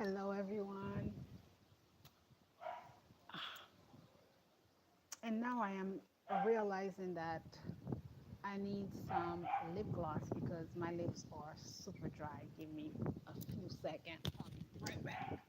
Hello, everyone. And now I am realizing that I need some lip gloss because my lips are super dry. Give me a few seconds. I'll be right back.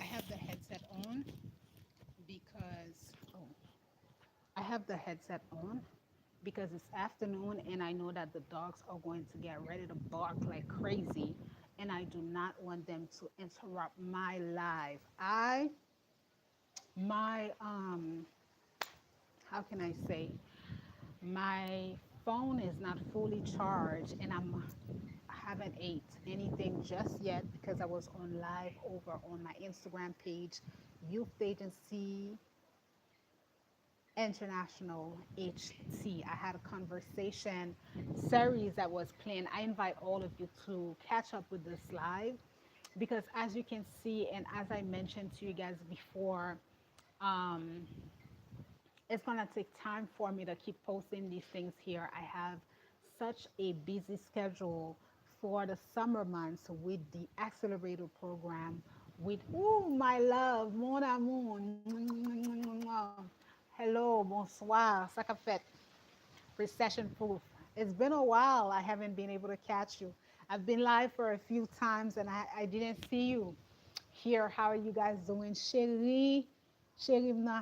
I have the headset on because I have the headset on because it's afternoon and I know that the dogs are going to get ready to bark like crazy and I do not want them to interrupt my live. I my how can I say, my phone is not fully charged and I haven't ate anything just yet because I was on live over on my Instagram page, Youth Agency International HT. I had a conversation series that was planned. I invite all of you to catch up with this live because as you can see and as I mentioned to you guys before, um, it's gonna take time for me to keep posting these things here. I have such a busy schedule for the summer months with the accelerator program with my love, mon amour. Hello, bonsoir, ça qu'a fait? Recession proof. It's been a while. I haven't been able to catch you. I've been live for a few times and I didn't see you here. How are you guys doing? Chérie,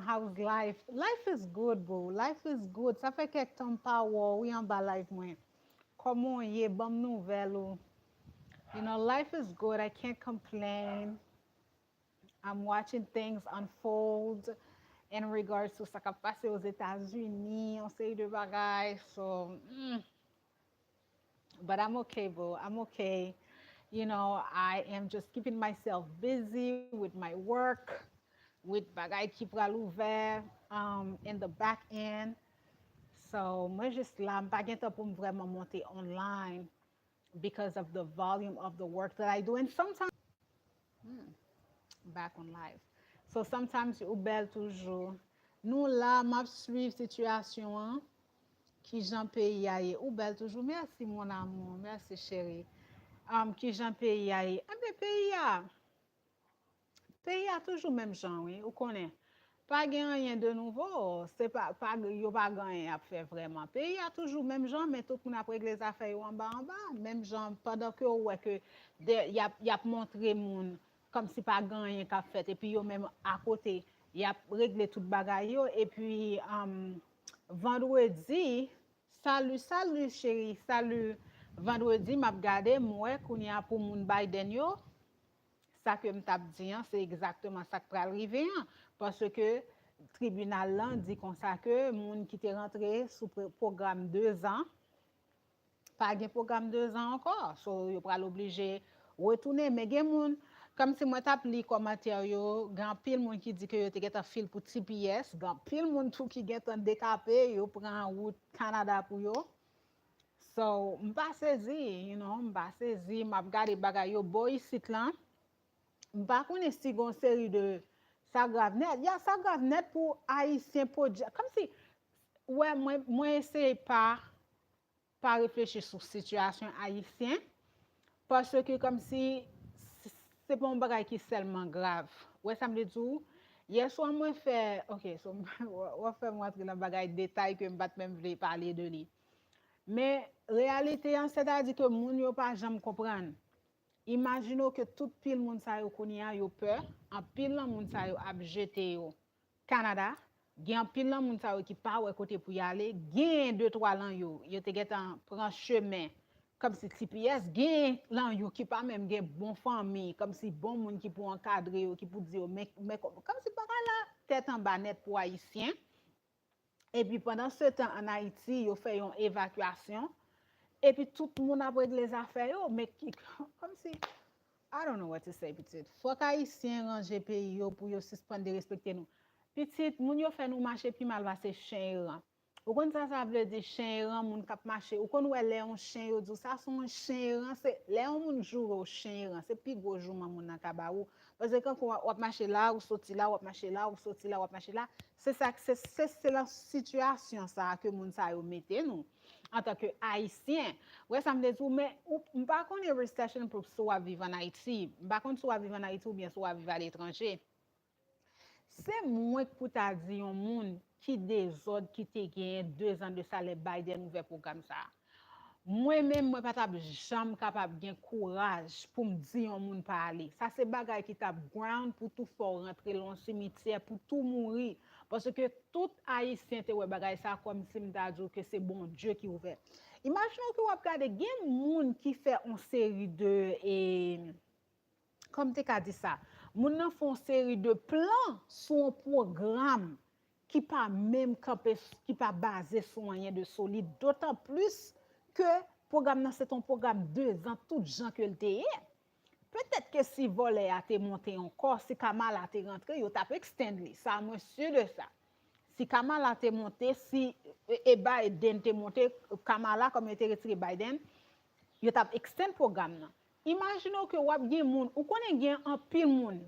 how's life? Life is good, bro. Life is good. Ça fait quelques temps pas oui en bas life moi. Comment y est bonne nouvelle ou? You know, life is good. I can't complain. I'm watching things unfold in regards to ce qui a passé aux États-Unis, on sait de bagages. So, but I'm okay, bro. I'm okay. You know, I am just keeping myself busy with my work, with bagay qui pral ouvert in the back end. So, moi juste là, m'pas gen temps pour vraiment monter online because of the volume of the work that I do. And sometimes, back on live. So, sometimes ou bel toujours. Nous là, m'a suivre situation, hein, qui j'en pays aille. Ou bel toujours. Merci, mon amour. Merci, chérie. Qui j'en pays aille. Ah, ben, pays a toujours même genre, oui, ou connaît. Pas gen rien de nouveau, c'est pas yo pas gagné à faire vraiment. Pays a toujours même genre, mais tout le monde a réglé les affaires en bas, même genre pendant que ouais que y a montré moun comme si pas gagné qu'a fait et puis yo même à côté, y a réglé toute bagaille yo et puis vendredi, salut chérie, salut. Vendredi m'a regardé moi qu'on y a pour moun Biden yo ça que me tape dit, c'est exactement ça qui va arriver parce que le tribunal là dit comme ça que moun qui est rentré sous programme 2 ans, pas de programme 2 ans encore, so yo pral obligé retourner mais gen moun comme si moi tape li commentaire yo, grand pile moun qui dit que yo te get un fil pour TPS, grand pile moun tout qui get un décapé, yo prend route Canada pour yo. So, m'pas saisi, you know, m'pas saisi, m'a regardé bagay yo boy ici là. Par contre, si une série de ça grave net, il y a ça grave net pour haïtien projet. Comme si, ouais, moi essaye pas réfléchir sur la situation haïtienne parce que comme si c'est pas un bagage qui est seulement grave. Ouais, ça me dit tout. Hier soir, moi, fait, ok, so, on fait rentrer dans bagage détail que je ne même vle parler de lui. Mais, réalité, c'est-à-dire que moun yo pas jamais comprendre. Imaginons que tout pile moun sa yo konya yo peur, en pile lan moun sa yo ap jete yo Canada, gen pile lan moun sa yo qui pa wè côté pour y aller, gen 2 3 lan yo te getan prend chemin comme si TPS gen lan yo qui pas même gen bon famille, comme si bon moun qui pour encadrer yo, qui pour dire mais comme si pas là tête en bas net pour haïtien. Et puis pendant ce temps en Haïti, yo fait une évacuation et puis tout le monde a pris les affaires yo, mais comme si I don't know what to say, petite. Faut qu'Haïtien range pays yo pour yo suspendre de respecter nous. Petite, moun yo fait nous marcher puis mal va c'est chien ran. Ou kon ça veut dire chien ran moun k'ap marcher. Ou kon wè lè on chien yo dit ça son chien ran, c'est lè on moun jour au chien ran, c'est plus gros jour moun nan kaba ou. Parce que quand on marcher là ou sorti là, ou marcher là ou sorti là, ou marcher là, c'est ça c'est la situation ça que moun sa yo mette nous en tant que haïtien. Ouais, ça me dit mais on pas connait recession pour soit vivre en Haïti. Par contre soit vivre en Haïti ou bien soit vivre à l'étranger. C'est moins que pour ta dire un monde qui désordre qui te gagne 2 ans de salaire Biden ouvert programme ça. Moi-même, moi, pas jamais capable de courage pour me dire un monde parler. Ça, c'est bagay qui t'a ground pour tout faire rentrer dans le cimetière, pour tout mourir. Parce que tout haïtien te ouais bagay ça comme si m'ta dit que c'est bon Dieu qui ouvert. Imaginons que vous regardez, il y a des gens qui fait une série de, comme tu as dit ça, moun nan font une série de plans sur un programme qui pas même campé, qui pas basé sur rien de solide, d'autant plus que programme c'est un programme 2 ans, tout gens que le te peut-être que si volet a été monté encore, si Kamal a été rentré, yo t'a extend li. Ça, moi sûr de ça. Si Kamal a été monté, si Biden te monté, Kamala comme était retiré Biden, yo t'a extend programme nan. Imaginons que wap gen moun, ou konnen gen un pile moun.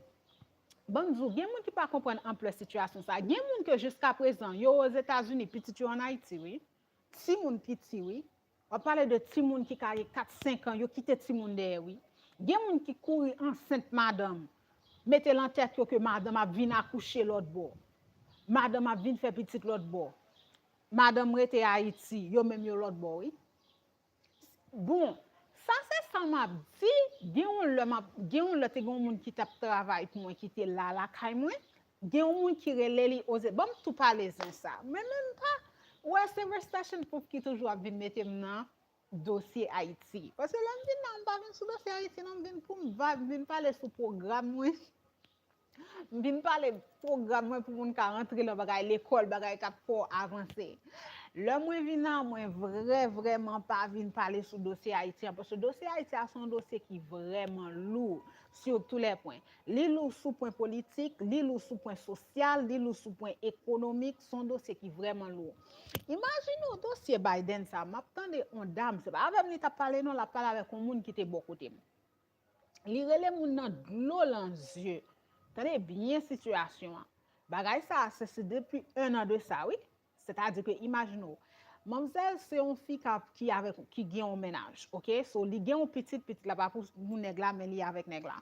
Bon zou, gen moun qui pas comprendre ample situation ça. Gen moun que jusqu'à présent, yo aux États-Unis, petit yo en Haïti, oui. Ti moun petit, oui. On parle de ti moun qui carré 4-5 ans, yo quitté ti moun derrière, oui. Gen moun qui couri enceinte madame. Mettez en tête que madame a vinn accoucher l'autre bord. Madame a vinn faire petite l'autre bord. Madame rete Haïti, yo même yo l'autre bord, oui. Bon, ça c'est ça m'a dit, gen le te gon moun qui t'a travail pour moi qui était là la kay moi. Gen moun qui relè li ose. Bon tout parler ça. Mais même pas ouais c'est recession pour qui toujours vinn mettre nan dossier Haïti. Parce que l'on vient nan pas sur dossier Haïti, non vient pour vinn parler sur programme moi. Vinn parler programme moi pour moun ka rentrer dans bagay l'école, bagay ka pour avancer. Le moi vinn nan moi vraiment pas vinn parler sur dossier haïtien parce que dossier haïtien c'est un dossier qui vraiment lourd sur tous les points. Li lourd sous point politique, li lourd sous point social, li lourd sous point économique, son dossier qui vraiment lourd. Imaginez dossier Biden ça, m'attendais on dame, c'est pas avec ni t'a parlé non, la parler avec un monde qui était bon côté. Li relè moun nan glò lan yeux. Tenez bien situation. Bagay ça c'est depuis 1 an de ça, oui. C'est-à-dire que imaginons mademoiselle c'est une fille qui gagne un ménage, OK? So li gagne une petite là pas pour mon nèg là mais li avec nèg là.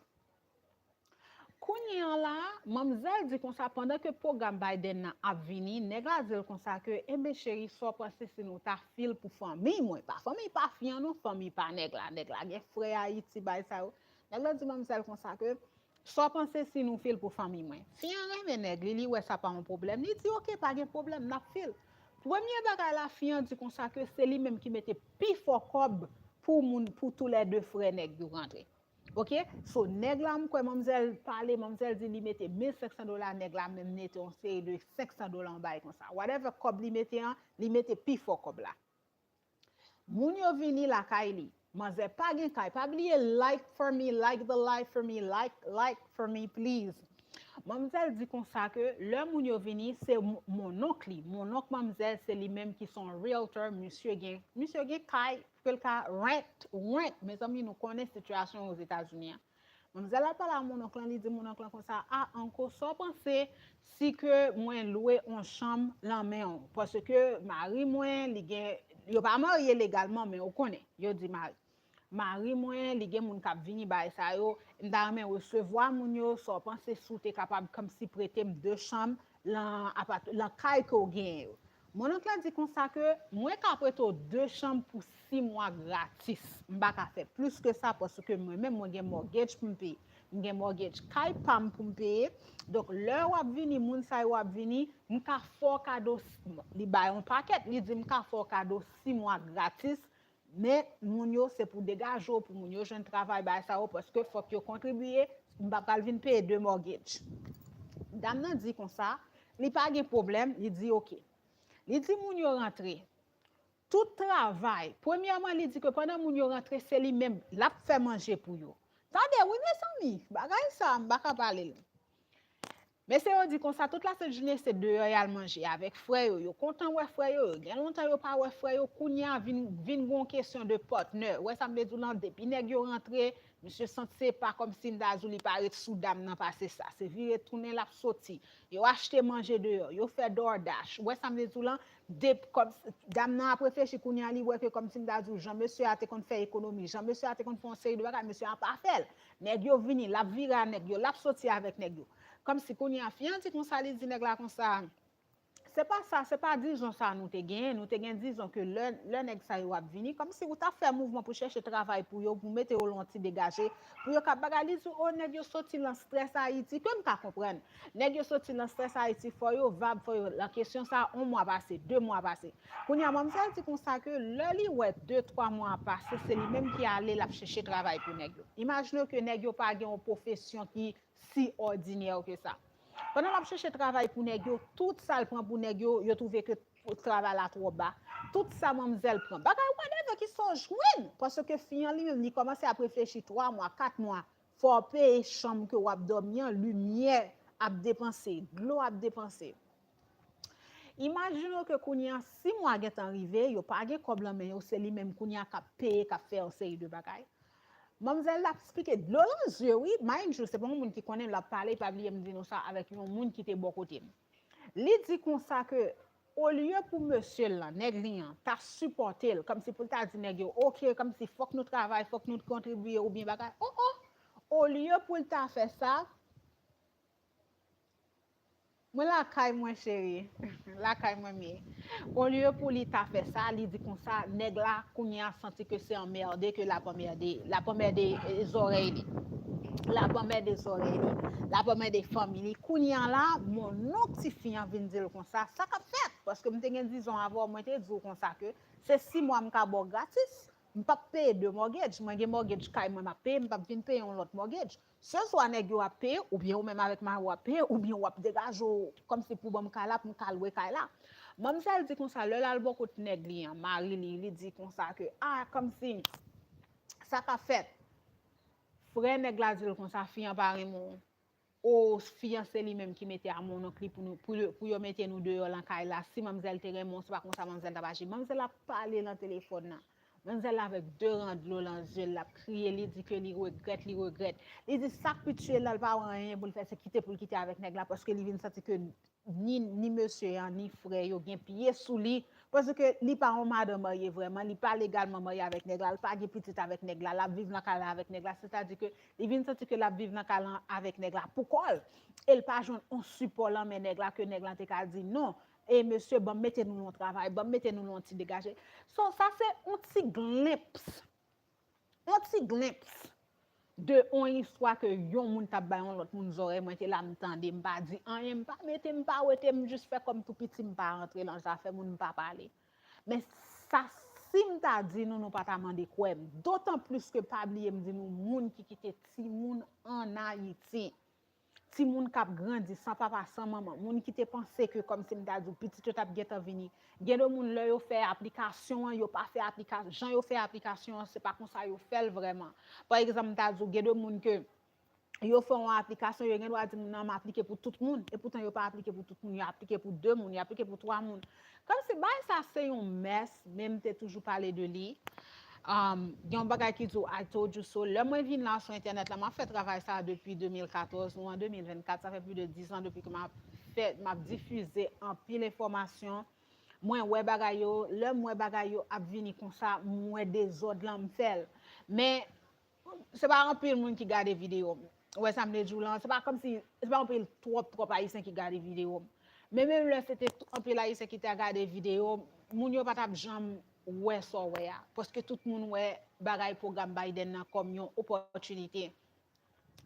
Kounyan là, mademoiselle dit comme ça pendant que programme Biden nan a vini, nèg là dit comme ça que eh chérie, so penser si nous ta fil pour famille moi, pas famille pas fian non, famille pas nèg là gen frère Haïti bay ça. Nèg là dit mademoiselle comme ça que so penser si nous fil pour famille moi. Fian reme nèg li ouais ça pas un problème. Li dit OK, pas de problème, n'a fil. Premier bagay la fian dit comme ça que c'est lui même qui mettait pi fort cob pour tous les 2 frères nèg yo rentrer. OK? So nèg la m'kwe mademoiselle parler, mademoiselle dit li mette $1,500 nèg la même nette on série de $500 en bail comme ça. Whatever cob li mette pi fort cob là. Moun yo vini la kay li. Mademoiselle pas gen kay, pas oublier like for me, like the life for me, like for me please. Mademoiselle dit comme ça que le moun yo vini c'est mon oncle. Mon oncle mademoiselle c'est lui même qui sont realtor monsieur gen kay que le cas rent. Mes amis nous connaissent situation aux États-Unis. Mademoiselle a parlé à mon oncle, il dit mon oncle comme ça encore ça penser si que moi louer une chambre la main parce que mari moi li gen yo pas marié légalement mais on connaît. Yo dit mari mari moi li gen moun k'ap vini bay ça yo m'ta remen recevoir moun yo so penser sou t'es capable comme si prêter 2 chambres lan kay ko gen yo. Mon oncle a dit comme ça que moi ka prêter 2 chambres pour 6 mois gratis. M'pa ka faire plus que ça parce que moi même moi gen mortgage pour me payer. M'gen mortgage kay pam pour me payer. Donc l'heure wap vini moun sa yo wap vini, m'ka fò cadeau li bay un paquet, li dit m'ka fò cadeau 6 mois gratis. Mais moun yo c'est pour dégager pour moun yo jeune travail bay ça parce que faut que yo contribuer, m'pa pral vinn payer 2 mortgage. Dame nan dit comme ça, li pas gen problème, il dit OK. Il dit moun yo rentré. Tout travail, premièrement, il dit que pendant moun yo rentré, c'est lui même l'a fait manger pour yo. Tande, oui mes amis, bagay ça, m'pa parler. Mais c'est on dit comme ça toute la cette journée c'est dehors y a manger avec frère yo content ouais frère yo gen longtemps yo pas ouais frère yo kounya vinn gon question de partenaire ouais ça me dit lan depuis nèg yo rentré monsieur senti pas comme si m'dazou li paraît sous dame nan passer ça c'est viré tourner la sorti yo acheter manger dehors yo fait DoorDash ouais ça me dit lan comme dame nan a réfléchi kounya li ouais que comme si m'dazou Jean monsieur a te kon faire économie Jean monsieur a te kon font série de bagay monsieur a pas fait nèg yo vini la vira nèg yo la sorti avec nèg yo comme si qu'on y a fait un petit comme ça les dit nèg la comme ça c'est pas ça c'est pas disons ça nous te gain disons que le nèg ça yo a vini comme si vous t'a fait mouvement pour chercher travail pour yo pour mettre au lonti dégager pour yo ka bagaliser oh nèg yo sorti dans stress Haïti comme ka comprendre nèg yo sorti dans stress Haïti faut yo vab faut yo la question ça 1 mois passé 2 mois passé qu'on y a même ça dit comme ça que le li ouais 2-3 mois passé c'est lui même qui allé la chercher travail pour nèg yo imaginez que nèg yo pas gen une profession qui si ordinaire que ça. Pendant la chercher travail pour nèg yo, tout ça le prend pour nèg yo, yo trouvé que travail là trop bas. Tout ça mademoiselle prend. Bagay whatever qui sont joine parce que fian li même li commence à réfléchir 3 mois, 4 mois, faut payer chambre que ou a dormir, lumière a dépenser, l'eau a dépenser. Imaginons que kounya 6 mois get arrivé, yo pas gen kob lan men yo, c'est lui même kounya ka payer ka faire une série de bagay. Mademoiselle l'a expliqué de l'eau dans les yeux, oui, mind you, c'est pas un monde qui connaît la parler, pas oublier me dire ça avec un monde qui était bon côté. Li dit comme ça que au lieu pour monsieur là, nèg li t'a supporté comme si pour t'a dit nèg yo, OK, comme si faut que nous travaillons, faut que nous contribuions ou bien bagay. Oh oh, au lieu pour t'a fait ça, moi la caille moi chérie, la caille moi mieux. Au lieu pour lui t'a fait ça, il dit comme ça, nèg là kounya senti que c'est emmerdé que la première des oreilles. La première des oreilles, la première des familles. Kounya là, mon notifiant vient dire comme ça qu'a fait parce que me te gen disons avant moi te dire comme ça que c'est 6 mois m'ka bon gratis. M'pa payer de mortgage, moi gen mortgage kay moi m'a payer, m'pa vinn payer un autre mortgage. Ce soit nèg yo a payer ou bien ou même avec ma ou a payer ou bien ou a dégage comme c'est pour bon m'ka là pour m'ka louer kay là. Mademoiselle dit comme ça le là bon côté nèg li, mari li dit comme ça que comme si ça qu'a fait frère nèg la dit comme ça fian paré mon au fiancé lui même qui mettait à mon oncle pour yo mettre nous dehors dans kay là si mademoiselle te remon c'est pas comme ça mademoiselle t'a pas mademoiselle a parlé dans téléphone là mademoiselle avec 2 rangs de l'eau dans les yeux l'a crié il dit que il regrette il dit ça peut tuer là pas rien pour le faire c'est quitter pour le quitter avec nèg là parce que il vient sentir que ni monsieur ni frère yo gen pied sous lui parce que li pas un madame marié vraiment li pas légalement marié avec nèg là pas gen petite avec nèg là la vivre dans kala avec nèg là c'est-à-dire que il vient sentir que la vivre dans kala avec nèg là pourquoi elle pas joindre un support là mais nèg là que nèg là te ka dit non et monsieur bon mettez-nous au travail bon mettez-nous un petit dégagé so ça c'est un petit glimpse de on histoire que yon moun t'a bayon l'autre moun oreille moi là m'tande m'pa di rien m'pa mette m'pa wete juste faire comme tout petit m'pa rentrer dans ça fait moun m'pa parler mais ça si m'ta dit nous pas t'a mandé quoi d'autant plus que pas oublier me dit nous moun qui quitte ti moun en Haïti ti moun k'ap grandi sans papa sans maman moun qui te pensé que comme si m'ta dit petit yo t'a geta vini gen de moun là yo fait application yo pas fait application Jean yo fait application c'est pas comme ça yo fait vraiment par exemple m'ta dit gen de moun que yo fait une application yo gen doit dire non m'appliquer pour tout le monde et pourtant yo pas appliquer pour tout le monde yo appliquer pour 2 moun yo appliquer pour 3 moun comme si ça c'est un mess même t'es toujours parler de lui yon bagay qui dit I told you so le moi vinn là sur internet là m'a fait travail ça depuis 2014 ou en 2024 ça fait plus de 10 ans depuis que m'a diffusé en pile information moi ouais bagay yo le moi bagay yo a vini comme ça moi désordre là me fait Mais c'est pas un peu le monde qui regarde des vidéos. Ouais, ça me dit là, c'est pas comme si c'est pas un peu trop haïtien qui regarde des vidéos. Mais même là c'était un peu haïtien qui t'a regardé des vidéos, moun yo pas t'a jamais ouais ça ouais parce que tout le monde ouais bagay programme Biden nan comme une opportunité.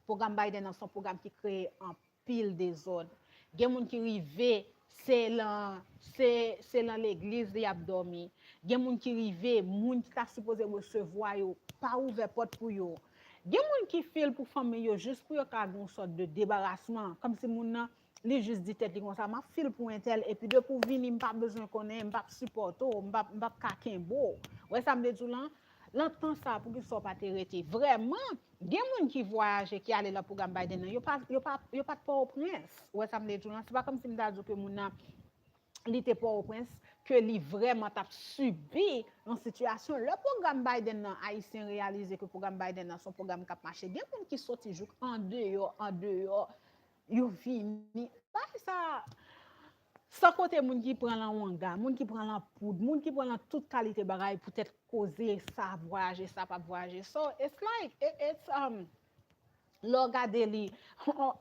Programme Biden nan son programme qui crée un pile des zones. Gen moun qui rive c'est dans l'église de y dormi. Gen moun qui rive, moun qui t'a supposé recevoir yo, pas ouvert porte pour yo. Gen moun qui file pour famille yo juste pour yo ka gon sorte de débarrassement comme si moun nan li juste dit tête li comme ça m'a file pour un tel et puis de pour venir m'pas besoin connaître m'pas supporter m'pas kakembo. Ouais ça me dit là l'entend ça pour qu'il soit pas arrêté. Vraiment, gen moun qui voyage qui aller dans programme Biden yo pas au prince. Ouais ça me dit là, c'est pas comme si m'ta dit que moun nan li était pas au prince que li vraiment t'a subi une situation le programme Biden nan haïtien réalisé que le programme Biden nan son programme qui marché gen moun qui sorti jouk en dehors yo vini ça sans côté moun qui prend la wanga moun qui prend la poudre moun qui prend la toute qualité bagaille peut-être causer ça voyager ça pas voyager so it's like it's regardez li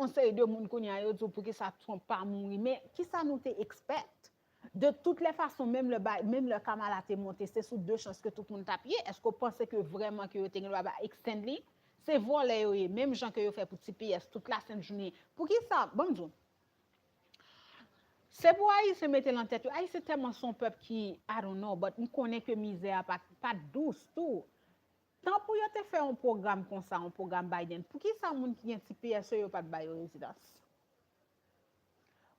on sait de moun konya yo pour que ça trompe pas mourir mais qui ça nous te expect de toutes les façons même le Kamala te monté c'est sous deux chances que tout le monde tapier est-ce qu'on pense que vraiment que yo te va extend li c'est voler yo même gens que yo fait pour TPS toute la sainte journée pour qui ça bonjour c'est pour Haïti mettre en tête Haïti c'est tellement son peuple qui I don't know but on connaît que misère pas douce tout. Tant pour yo te faire un programme comme ça, un programme Biden, pour qui ça moun qui gen ti PSE yo pas de bail résidence?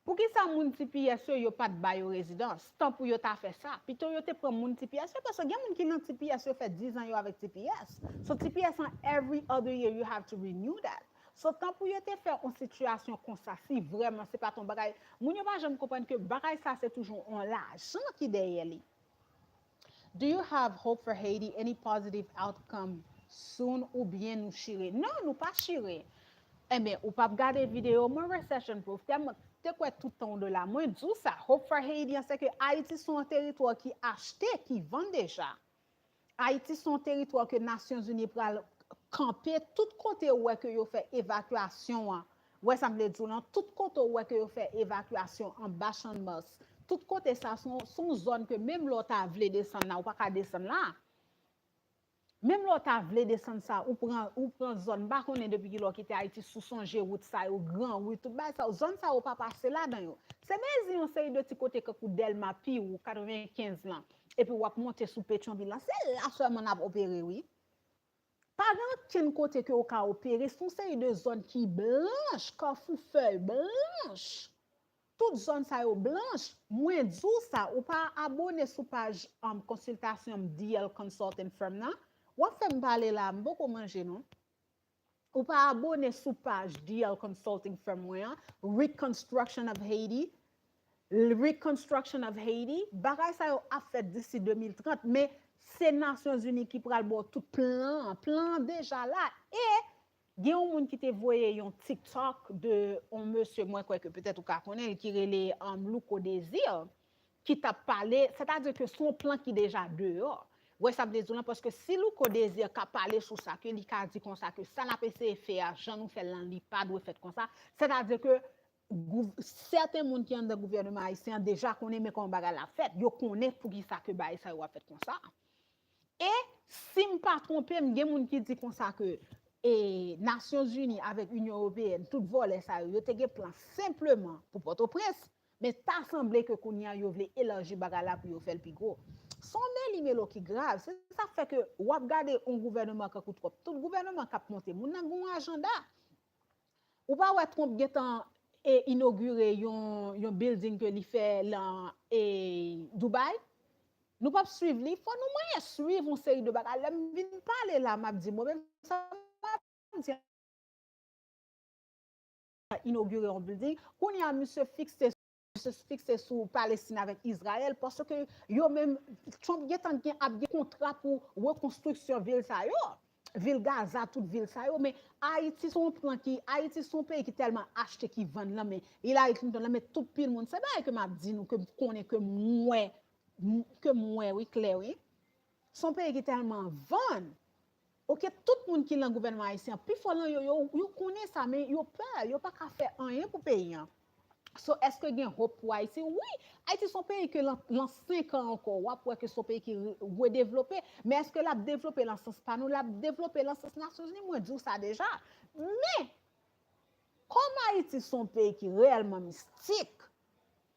Pour qui ça moun ti PSE yo pas de bail résidence? Tant pour yo ta fait ça. Plutôt yo te prend moun ti PSE parce que gen moun qui nan ti PSE fait 10 ans yo avec TPS. So TPS every other year you have to renew that. So tant pour yo te faire une situation comme ça si vraiment c'est pas ton bagay, moun yo pas jamais comprendre que bagay ça c'est toujours on l'argent qui derrière li. Do you have hope for Haiti? Any positive outcome soon ou bien nous chirer? Non, nous pas chirer. Eh bien, ou pas regarder vidéo, mon recession proof, t'es quoi tout le temps de là. Moi, dis ça, hope for Haiti, c'est que Haïti sont un territoire qui achète, qui vend déjà. Haïti sont un territoire que Nations Unies pour camper tout côté où que yo fait évacuation. Ouais, ça me le dit, tout côté où que yo fait évacuation en bas champ de Mars. Tout côté ça sont zones que même l'autre a voulu descendre là ou pas descendre là. Même l'autre a voulu descendre ça ou prend zone pas connaît depuis qu'il a quitté Haïti sous songer route ça au grand route tout bas ça zone ça ou pas passer là dedans. C'est mais on série de petit côté que Delma pi ou 95 là et puis ou monter sous Pétionville là c'est là seulement a opéré oui. Pas dans côté que au cas opéré sont série de zones qui blanches comme feuille blanche. Toute zone ça yo blanche, moins dou ça ou pas abonné sous page consultation DL consulting firm là. Ou fait me parler là, beaucoup manger non. Ou pas abonné sous page DL consulting firm moi, Reconstruction of Haiti. Reconstruction of Haiti, bagay ça yo a fait d'ici 2030 mais c'est Nations Unies qui pral bon tout plan déjà là et il y a un monde qui te voyé un TikTok de un monsieur moi quoi que peut-être ou ka connaît qui relé Louko Désir qui t'a parlé c'est-à-dire que son plan qui déjà dehors ouais ça veut dire parce que si Louko Désir ka parler sur ça que li ka dit comme ça que ça n'a pas essayé faire Jean nous fait l'an li pas doit faire comme ça c'est-à-dire que certains monde qui sont dans le gouvernement haïtien déjà connaît mais qu'on bagarre la fête yo connaît pour qui ça que bail ça va fait comme ça et si me pas tromper il y a monde qui dit comme ça que et Nations Unies avec Union européenne tout volet ça yo te gen plan simplement pour Port-au-Prince mais ça semblé que kounya yo vle élargir bagala pour yo faire le plus gros son élimelo qui grave c'est ça fait que ou regarder un gouvernement qui coûte trop tout gouvernement qui monter moun nan gon agenda ou pas ouais Trump getan et inaugurer yon building que li fait là et Dubaï nous pas suivre li faut nous moyen suivre une série de bagala vinn parler là m'a dit moi même ça inaugurer un building qu'on y a monsieur fixé sur Palestine avec Israël parce que yo même Trump y a un contrat pour reconstruction ville ça yo ville Gaza toute ville ça yo mais Haïti son plan qui Haïti son pays qui tellement acheté qui vend là mais il a Clinton là mais tout pile monde c'est pas que m'a dit nous que connaît que moi oui clair oui son pays qui tellement vend OK, tout le monde qui est dans le gouvernement haïtien, puis faut yo connaît ça mais yo peur, yo pas qu'à faire rien pour payer. So, est-ce que gen hope pour Haïti? Oui, Haïti son pays que dans 5 ans encore, après que son pays qui redéveloppé, mais est-ce que l'a développé dans ce sens pas nous l'a développé dans ce sens Nations Unies, moi dis ça déjà. Mais comme Haïti son pays qui est réellement mystique,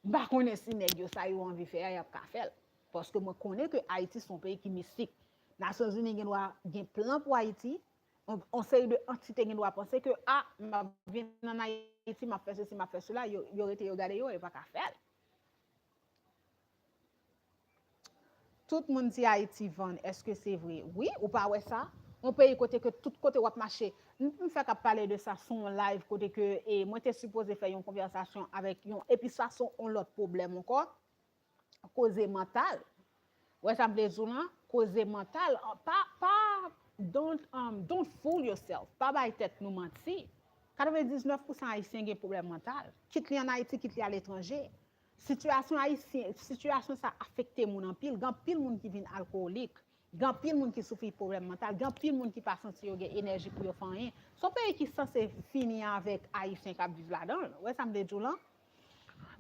bah connais si nèg yo ça yo envie faire y a ka faire parce que moi connais que Haïti son pays qui est mystique. Nations Unies gen plan pour Haïti. On série de entité qui doit penser que ah m'a vinn en Haïti m'a fait ceci m'a fait cela yo été regarder yo et pas qu'à faire. Tout le monde dit Haïti vend, est-ce que c'est vrai? Oui ou pas ouais ça? On pays côté que tout côté wap marché. Nous fait qu'à parler de ça son live côté que et moi t'es supposé faire une conversation avec yon et puis ça son on l'autre problème encore cause mentale. Ouais ça me dit cause mentale pas don't fool yourself. Pas bay tête nous mentir. 99% haïtiens ont des problèmes mentaux. Quitte en Haïti, quitte à l'étranger. Situation haïtienne, situation ça affecte moun en pile, gan pile moun qui vient alcoolique, gan pile moun qui souffre de problème mental, gan pile moun qui pas senti yo gen énergie pour yo faire rien. Son pays qui censé finir avec haïtien qui vivent là-dedans. Ouais ça me dit là.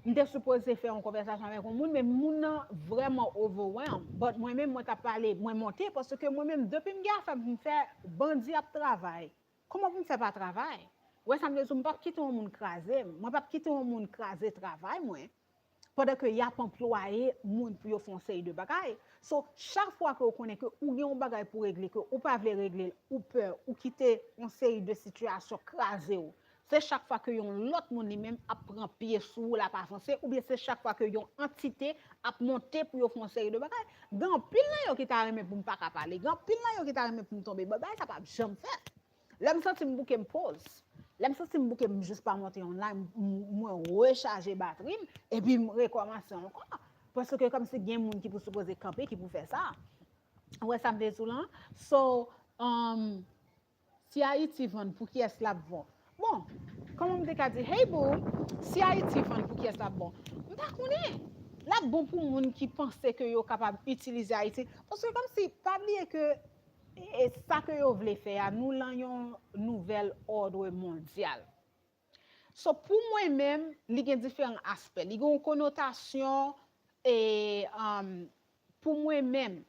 M'était supposé faire une conversation avec un monde mais moun vraiment overwhelmed. But moi-même moi t'a parlé, moi monter parce que moi-même depuis me faire bandi à travail. Comment vous me faire pas travail? Ouais, ça me dit, je ne pas quitter un monde crasé. Moi, pas quitter un monde crasé travail, moi. Pendant que y a pas employé monde pour faire série de bagaille. So, chaque fois que vous connaissez que ou bien un bagaille pour régler que ou pas veut régler ou peur ou quitter une série de situations crasées, c'est chaque fois que yon l'autre monde lui-même apprend pied sous la pas avancer ou bien c'est chaque fois que yon entité a monter pour faire une série de bagaille. Grand pile là yo qui t'a remet pour pas parler. Grand pile là yo qui t'a remet pour tomber bagaille ça pas jamais faire. Là me senti me bouquer me pause. Là, je me suis juste pas monter online, moi recharger batterie et puis recommencer encore. Parce que comme c'est bien monde qui peut supposer camper, qui peut faire ça. Ouais, ça me dit tout là. So, si Haïti vend, pour qui est-ce la bon? Bon, comme on me dit, hey boo, si Haïti vend, pour qui est-ce la bon? Je ne connais pas. Là, bon pour les gens qui pensaient que sont capables d'utiliser Haïti. Parce que comme si, pas oublier que et ça que vous voulez faire, nous avons une nouvelle ordre mondial. So pour moi-même, il y a différents aspects. Il y a une connotation et pour moi-même,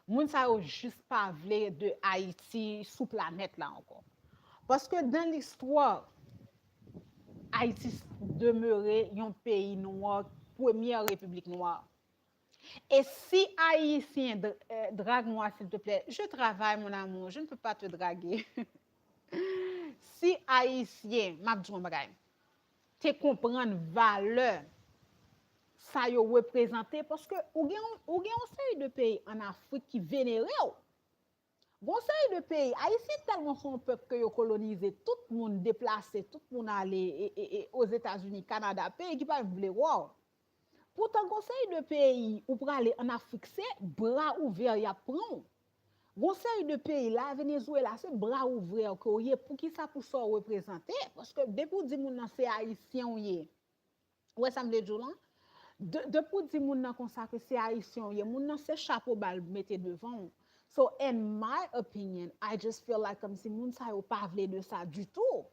je ne juste pas voulu de Haïti sous planète là encore. Parce que dans l'histoire, Haïti demeurait un pays noir, première république noire. Et si Haïtien drague-moi, s'il te plaît, je travaille, mon amour, je ne peux pas te draguer. Si Haïtien, m'a dit mon bagay, te comprendre valeur, ça yo représenter parce que ou gen une série de pays en Afrique qui vénèrent. Bon série de pays, Haïtien tellement son peuple que yo colonisé, tout le monde déplacé, tout le monde allé aux États-Unis, Canada, pays qui pas voulu voir. Pourtant, conseil de pays où pour aller en Afrique, c'est bras ouverts, il y a prend. Conseil de pays là, Venezuela, c'est bras ouverts pour qui ça pour ça représenter parce que depuis dit moun c'est haïtien ouais ça me dit là. Depuis dit moun comme ça que c'est haïtien moun c'est chapeau bal mettez devant. So in my opinion, I just feel like comme si moun ça yo pas vle de ça du tout.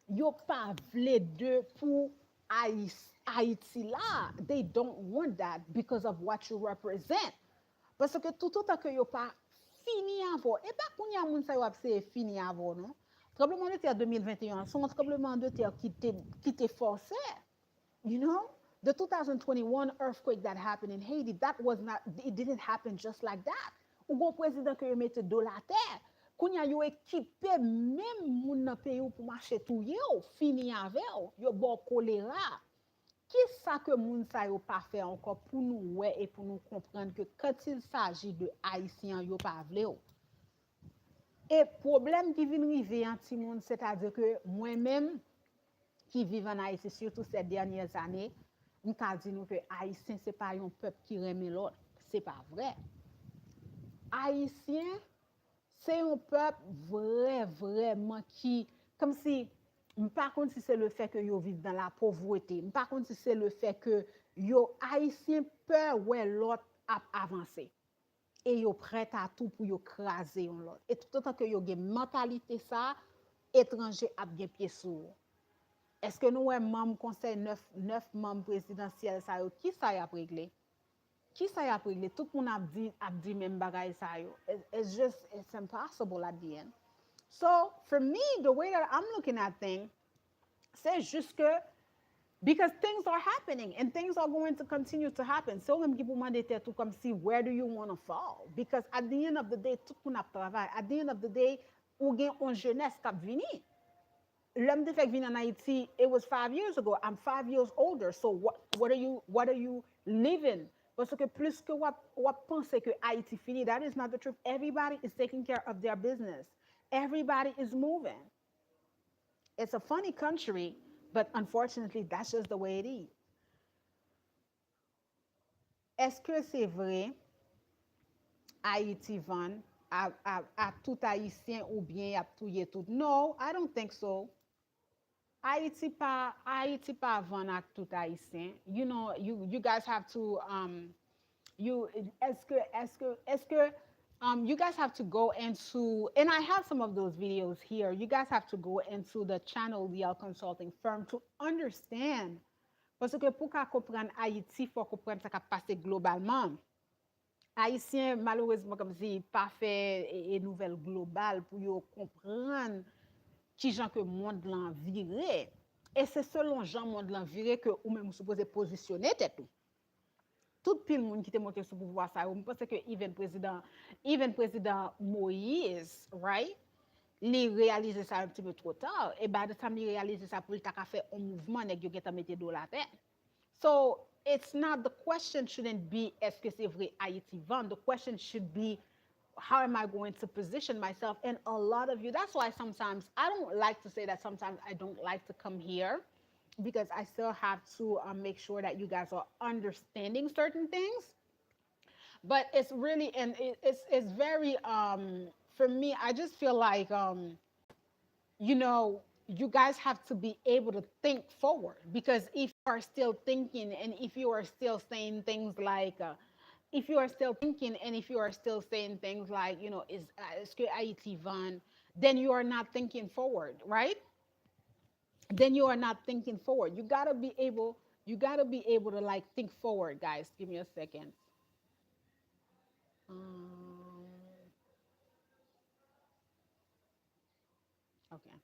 Yo pas vle de pour Haïti là, they don't want that because of what you represent. Parce que tout autant que yo pas fini avant, et pas qu'on y a moun sa yo c'est fini avant non. Tremblement de terre 2021, son tremblement de terre qui t'est forcé. You know, the 2021 earthquake that happened in Haiti, that was not, it didn't happen just like that. Ou bon président que yo mette de la terre. Qu'on y a yo équipé même moun nan pays pour marcher tout yo, fini avec yo bon choléra. Qui ça que moun sa yo pas fait encore pour nous ouais et pour nous comprendre que quand il s'agit de haïtiens yo pas vle ou. Et problème qui vient river en ti moun, c'est-à-dire que moi-même qui vivent en Haïti surtout ces dernières années, on ka dit nous que haïtien c'est pas un peuple qui remet l'autre, c'est pas vrai. Haïtien c'est un peuple vraiment qui comme si par contre si c'est le fait que yo vivent dans la pauvreté, par contre si c'est le fait que yo haïtien peur ouais l'autre a avancé. et yo prêt à tout pour yo craser on l'autre. Et tout autant que yo gen mentalité ça, étranger a bien pied sous. Est-ce que nous, membres conseil, neuf membres présidentiels, ça yo, qui ça y a réglé? Qui ça y a réglé? Tout le monde a dit même bagaille ça yo. It's just, it's impossible at the end. So, for me, the way that I'm looking at things, c'est juste que because things are happening and things are going to continue to happen. So même qui pour demander tout comme si where do you want to fall? Because at the end of the day, tout le monde travaille. At the end of the day, ou gen on jeunesse qui vini. L'homme de fait vini en Haïti, it was 5 years ago. I'm 5 years older. So what are you living? Parce que plus que what pense que Haïti fini, that is not the truth. Everybody is taking care of their business. Everybody is moving. It's a funny country, but unfortunately, that's just the way it is. Est-ce que c'est vrai, Haïti vend à tout Haïtien ou bien à tout tout? No, I don't think so. Haïti pas vend à tout Haïtien. You know, you guys have to you est-ce que you guys have to go into, and I have some of those videos here. You guys have to go into the channel DL Consulting Firm to understand. Parce que pour qu'on comprenne Haïti, il faut comprendre ce qui a passé globalement. Haïtien, malheureusement, comme si pas fait une nouvelle globale pour yo comprendre qui gens que monde l'en viré. Et c'est selon gens monde l'en viré que ou même supposé positionner tête tout. Tout pile monde qui te monté sous pouvoir ça, je pense que even président Moïse, right? Il réalise ça un petit peu trop tard et by the time il réalise ça pour il t'a fait un mouvement nèg yo geta mettre dos la tête. So it's not, the question shouldn't be est-ce que c'est vrai Haïti vend. The question should be how am I going to position myself? And a lot of you, that's why sometimes I don't like to say that sometimes I don't like to come here because I still have to make sure that you guys are understanding certain things. But it's really, and it's very, for me, I just feel like, you know, you guys have to be able to think forward because if you are still thinking and if you are still saying things like, if you are still thinking and if you are still saying things like, you know, is Haiti van, then you are not thinking forward, right? Then you are not thinking forward. You gotta be able to like think forward, guys. Give me a second. Um, okay.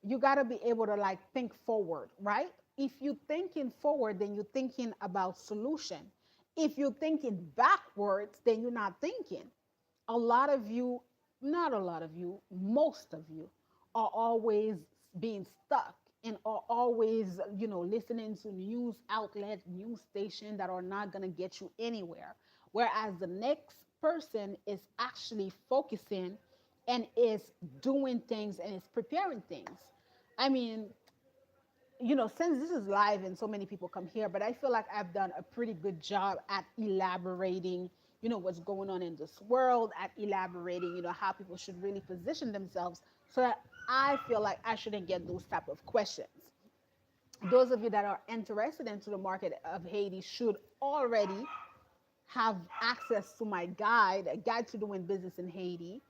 You got to be able to like think forward, right? If you're thinking forward, then you're thinking about solution. If you're thinking backwards, then you're not thinking. A lot of you, not a lot of you, most of you are always being stuck and are always, you know, listening to news outlets, news stations that are not going to get you anywhere. Whereas the next person is actually focusing and is doing things and is preparing things. I mean, you know, since this is live and so many people come here, but I feel like I've done a pretty good job at elaborating, you know, what's going on in this world, at elaborating, you know, how people should really position themselves so that I feel like I shouldn't get those type of questions. Those of you that are interested into the market of Haiti should already have access to my guide, a guide to doing business in Haiti,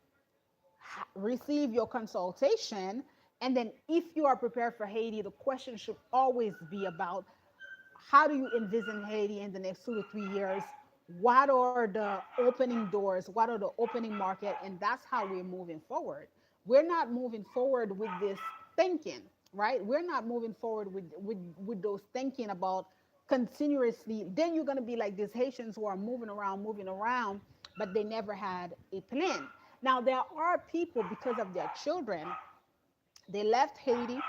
receive your consultation. And then, if you are prepared for Haiti, the question should always be about how do you envision Haiti in the next 2 to 3 years? What are the opening doors? What are the opening market? And that's how we're moving forward. We're not moving forward with this thinking, right? We're not moving forward with those thinking about continuously. Then you're going to be like these Haitians who are moving around, but they never had a plan. Now, there are people because of their children, they left Haiti.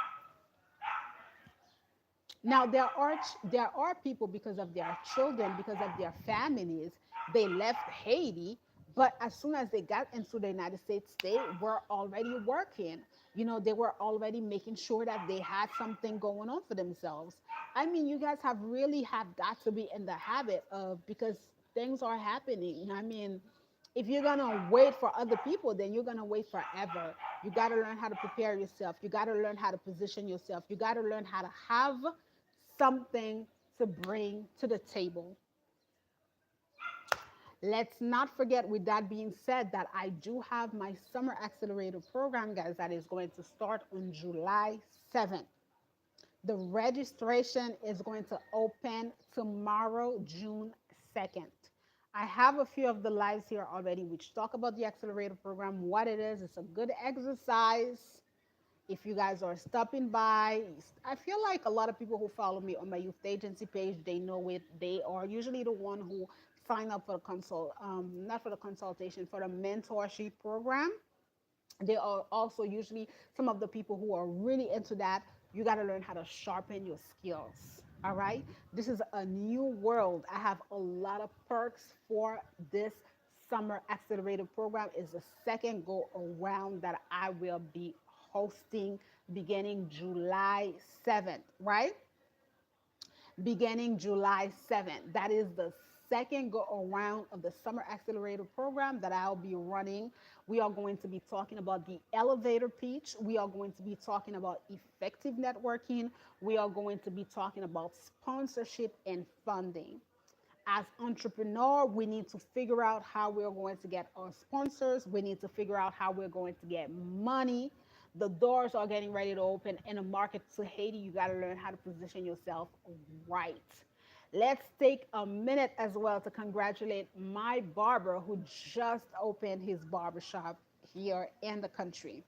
Now there are people because of their children, because of their families, they left Haiti, but as soon as they got into the United States, they were already working. You know, they were already making sure that they had something going on for themselves. I mean, you guys have got to be in the habit of, because things are happening. I mean, if you're gonna wait for other people, then you're gonna wait forever. You gotta learn how to prepare yourself. You gotta learn how to position yourself. You gotta learn how to have something to bring to the table. Let's not forget, with that being said, that I do have my summer accelerator program, guys, that is going to start on July 7th. The registration is going to open tomorrow, June 2nd. I have a few of the lives here already which talk about the accelerator program, what it is. It's a good exercise. If you guys are stopping by, I feel like a lot of people who follow me on my youth agency page, they know it. They are usually the one who sign up for the not for the consultation, for the mentorship program. They are also usually some of the people who are really into that. You got to learn how to sharpen your skills. All right. This is a new world. I have a lot of perks for this summer accelerator program. Is the second go around that I will be hosting beginning July 7th, right? Beginning July 7th. That is the second go around of the Summer Accelerator program that I'll be running. We are going to be talking about the elevator pitch. We are going to be talking about effective networking. We are going to be talking about sponsorship and funding. As entrepreneur, we need to figure out how we're going to get our sponsors. We need to figure out how we're going to get money. The doors are getting ready to open in the market to Haiti. You got to learn how to position yourself right. Let's take a minute as well to congratulate my barber who just opened his barbershop here in the country.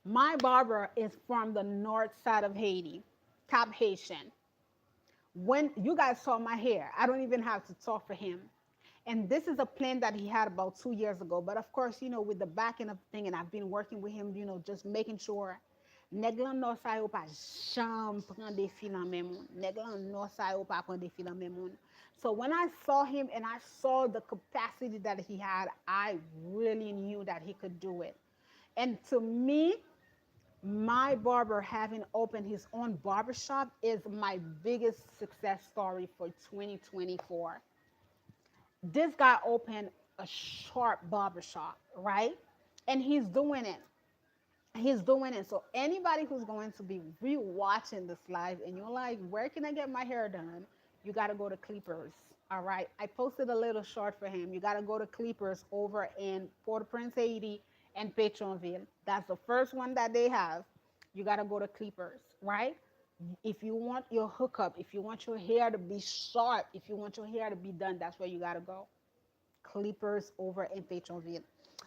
My barber is from the north side of Haiti, Cap Haitian. When you guys saw my hair, I don't even have to talk for him. And this is a plan that he had about 2 years ago. But of course, with the back end of the thing, and I've been working with him, just making sure. Neglan no sa yo pa jam pran defi nan men moun. Neglan no sa yo pa pran defi nan men moun. So when I saw him and I saw the capacity that he had, I really knew that he could do it. And to me, my barber having opened his own barbershop is my biggest success story for 2024. This guy opened a sharp barbershop, right? And he's doing it. He's doing it. So anybody who's going to be rewatching this live and you're like, where can I get my hair done? You got to go to Clippers. All right. I posted a little short for him. You got to go to Clippers over in Port-au-Prince, Haiti, and Pétionville. That's the first one that they have. You got to go to Clippers, right? If you want your hookup, if you want your hair to be sharp, if you want your hair to be done, that's where you got to go. Clippers over in Pétionville.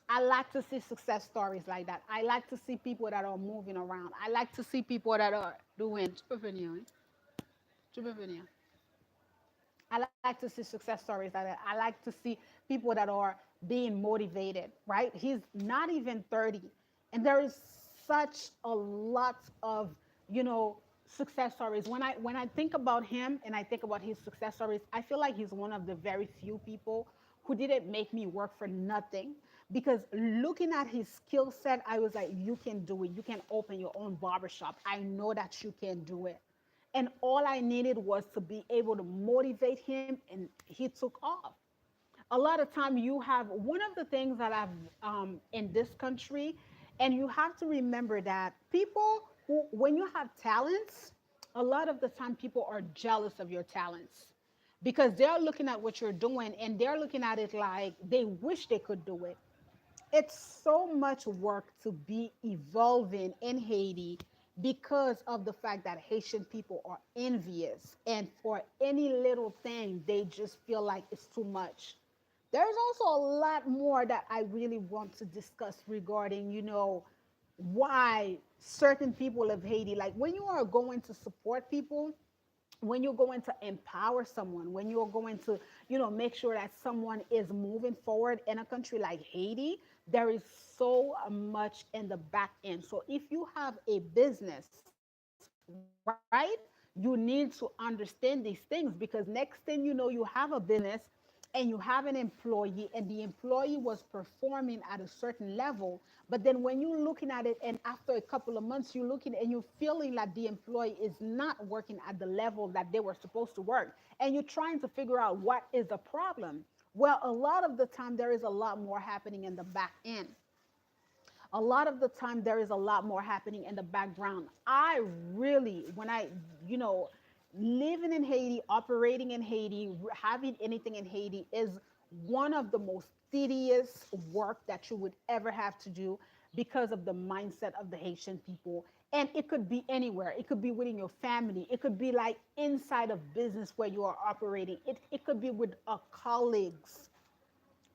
I like to see success stories like that. I like to see people that are moving around. I like to see people that are doing. I like to see success stories like that. I like to see people that are being motivated, right? He's not even 30. And there is such a lot of, you know, success stories. When I think about him and I think about his success stories, I feel like he's one of the very few people who didn't make me work for nothing. Because looking at his skill set, I was like, you can do it. You can open your own barbershop. I know that you can do it. And all I needed was to be able to motivate him, and he took off. A lot of time you have one of the things that I've in this country, and you have to remember that people who, when you have talents, a lot of the time people are jealous of your talents because they're looking at what you're doing and they're looking at it like they wish they could do it. It's so much work to be evolving in Haiti because of the fact that Haitian people are envious, and for any little thing they just feel like it's too much. There's also a lot more that I really want to discuss regarding, why certain people of Haiti, like when you are going to support people, when you're going to empower someone, when you're going to, make sure that someone is moving forward in a country like Haiti, there is so much in the back end. So if you have a business, right, you need to understand these things because next thing you know, you have a business and you have an employee and the employee was performing at a certain level, but then when you're looking at it and after a couple of months you're looking and you're feeling that the employee is not working at the level that they were supposed to work, and you're trying to figure out what is the problem. Well, a lot of the time there is a lot more happening in the back end. A lot of the time there is a lot more happening in the background. I really, when I, you know living in Haiti, operating in Haiti, having anything in Haiti is one of the most tedious work that you would ever have to do because of the mindset of the Haitian people. And it could be anywhere. It could be within your family. It could be like inside of business where you are operating. It could be with colleagues.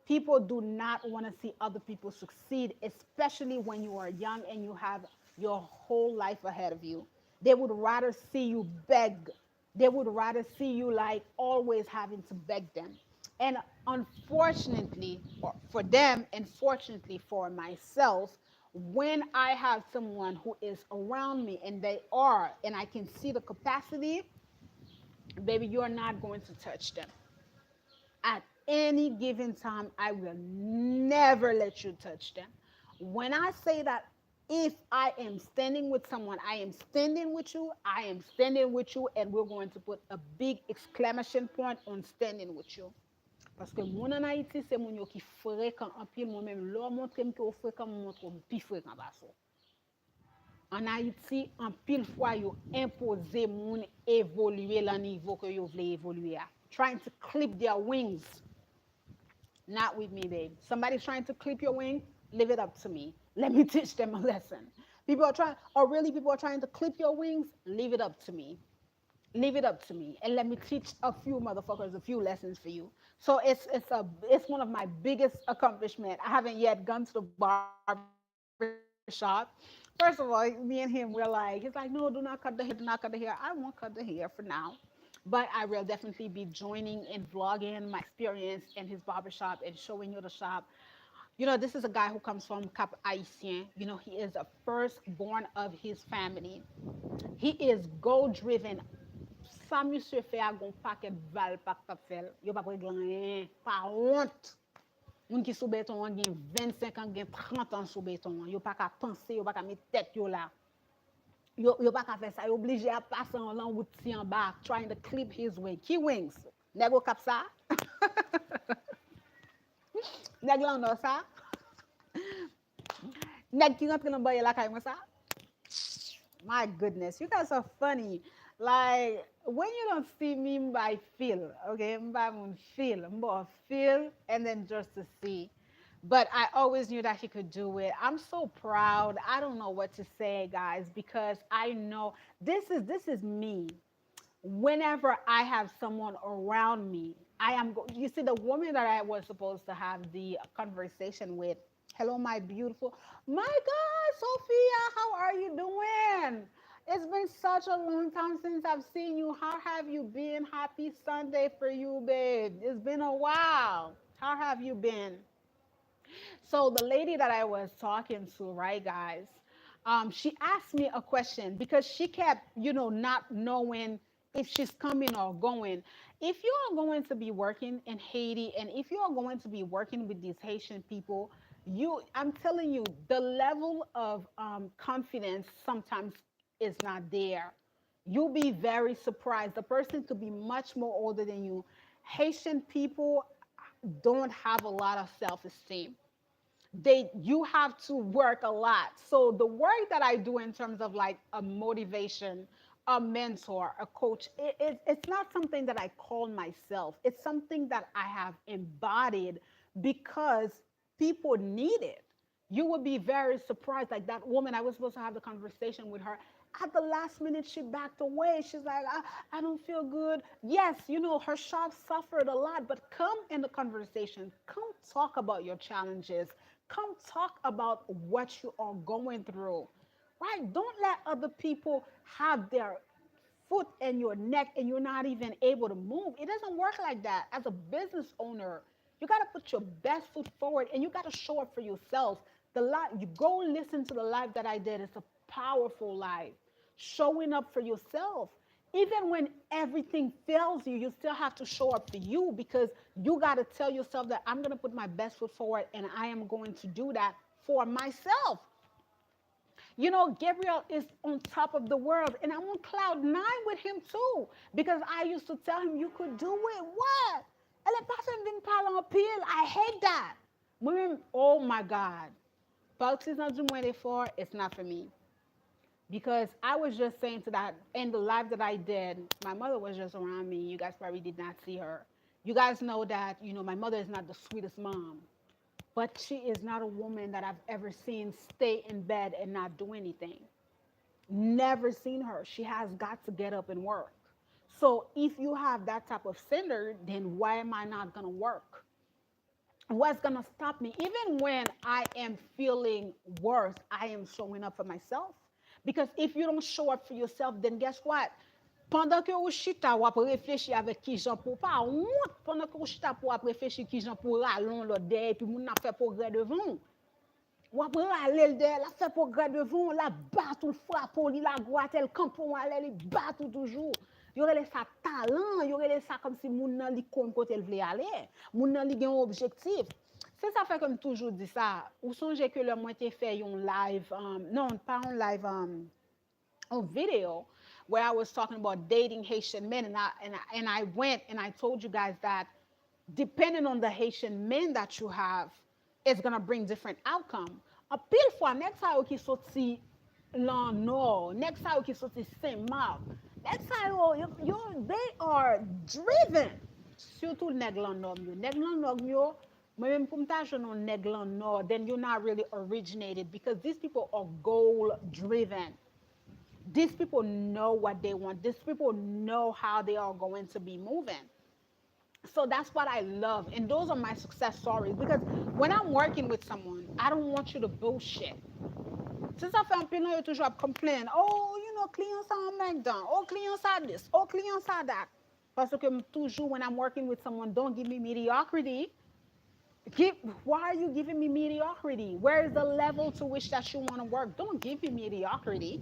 People do not want to see other people succeed, especially when you are young and you have your whole life ahead of you. They would rather see you beg. They would rather see you like always having to beg them. And unfortunately for them, and fortunately for myself, when I have someone who is around me and they are, and I can see the capacity, baby, you're not going to touch them at any given time. I will never let you touch them. When I say that, if I am standing with someone, I am standing with you, I am standing with you, and we're going to put a big exclamation point on standing with you. Parce que moun an Haiti, se moun yo ki fréquent en pile, moi-même, lò montre m ki ou fréquent, m montre m pi fréquent baso. En Haïti, en pile fois, yo impose moun évoluer le niveau que yo vle évoluer à. Trying to clip their wings. Not with me, babe. Somebody's trying to clip your wing, leave it up to me. Let me teach them a lesson. People are trying, or really people are trying to clip your wings, leave it up to me. Leave it up to me, and let me teach a few motherfuckers a few lessons for you. So it's one of my biggest accomplishment. I haven't yet gone to the barbershop. First of all, me and him, we're like, he's like, no, do not cut the hair, do not cut the hair. I won't cut the hair for now. But I will definitely be joining and vlogging my experience in his barbershop and showing you the shop. You know, this is a guy who comes from Cap Haitien. You know, he is a firstborn of his family. He is goal driven. Sa monsieur fait a gon paquet val pa kap fel. Yo pa pre rien, pa honte. Moun ki sou beton an gen 25 ans, gen 30 ans sou beton an. Yo pa ka penser, yo pa ka mettre tête yo là. Yo pa ka faire ça. Yo obligé à passer en lan route si en bas, trying to clip his wing. Ki wings? Nego kap sa? Neg lan no sa? Neg ki rentre nan baye la kay mo sa? My goodness, you guys are funny. Like when you don't see me by feel, okay, by feel, more feel, and then just to see. But I always knew that he could do it. I'm so proud. I don't know what to say, guys, because I know this is me. Whenever I have someone around me, you see, the woman that I was supposed to have the conversation with. Hello, my beautiful. My God, Sophia, how are you doing? It's been such a long time since I've seen you. How have you been? Happy Sunday for you, babe. It's been a while. How have you been? So the lady that I was talking to, right, guys, she asked me a question because she kept, not knowing if she's coming or going. If you are going to be working in Haiti and if you are going to be working with these Haitian people, I'm telling you, the level of confidence sometimes is not there. You'll be very surprised. The person could be much more older than you. Haitian people don't have a lot of self-esteem. You have to work a lot. So the work that I do in terms of like a motivation, a mentor, a coach, it's not something that I call myself. It's something that I have embodied because people need it. You would be very surprised. Like that woman, I was supposed to have the conversation with her. At the last minute, she backed away. She's like, I don't feel good. Yes, her shop suffered a lot, but come in the conversation. Come talk about your challenges. Come talk about what you are going through, right? Don't let other people have their foot in your neck and you're not even able to move. It doesn't work like that. As a business owner, you got to put your best foot forward and you got to show up for yourself. You go listen to the live that I did. It's a powerful live. Showing up for yourself. Even when everything fails you, you still have to show up for you because you got to tell yourself that I'm going to put my best foot forward and I am going to do that for myself. Gabriel is on top of the world and I'm on cloud nine with him too because I used to tell him you could do it. What? Elle est pas vient parler en pile. I hate that. Women, oh my God. Parties not do more for, it's not for me. Because I was just saying to that in the live that I did, my mother was just around me. You guys probably did not see her. You guys know that, my mother is not the sweetest mom, but she is not a woman that I've ever seen stay in bed and not do anything. Never seen her. She has got to get up and work. So if you have that type of standard, then why am I not going to work? What's going to stop me? Even when I am feeling worse, I am showing up for myself. Because if you don't show up for yourself, then guess what? Pendant que ou chita ou ap reflechi avek ki jan pou pa, honte pendant que ou chita pou ap reflechi ki jan pou ralon lo de, puis moun na fait progrès devant. Ou ap rale l de, la fait progrès devant, la bat ou frappe, li la droite, el campon ale, li bat ou toujours. Yo rele sa talent, yo rele sa comme si moun nan li kon kote l vle ale, moun nan li gen un objectif. C'est ça fait comme toujours dit ça. Ou songe que le moi te fait un live, non, pas un live, a video where I was talking about dating Haitian men, and I went and I told you guys that depending on the Haitian men that you have, it's gonna bring different outcome. A pile fois, next time qui sorti l'an nord, next time qui sorti Saint-Marc, next time they are driven. Surtout nèg l'an nord yo. Nèg l'an nord yo, moi-même pour m'ta non nèg l'an nord, then you're not really originated because these people are goal driven. These people know what they want. These people know how they are going to be moving. So that's what I love. And those are my success stories. Because when I'm working with someone, I don't want you to bullshit. Si ça fait un peu long, you toujours complain. Oh, client ça en McDonald's. Oh, client ça this. Oh, client ça that. Parce que toujours when I'm working with someone, don't give me mediocrity. Why are you giving me mediocrity? Where is the level to which that you want to work? Don't give me mediocrity.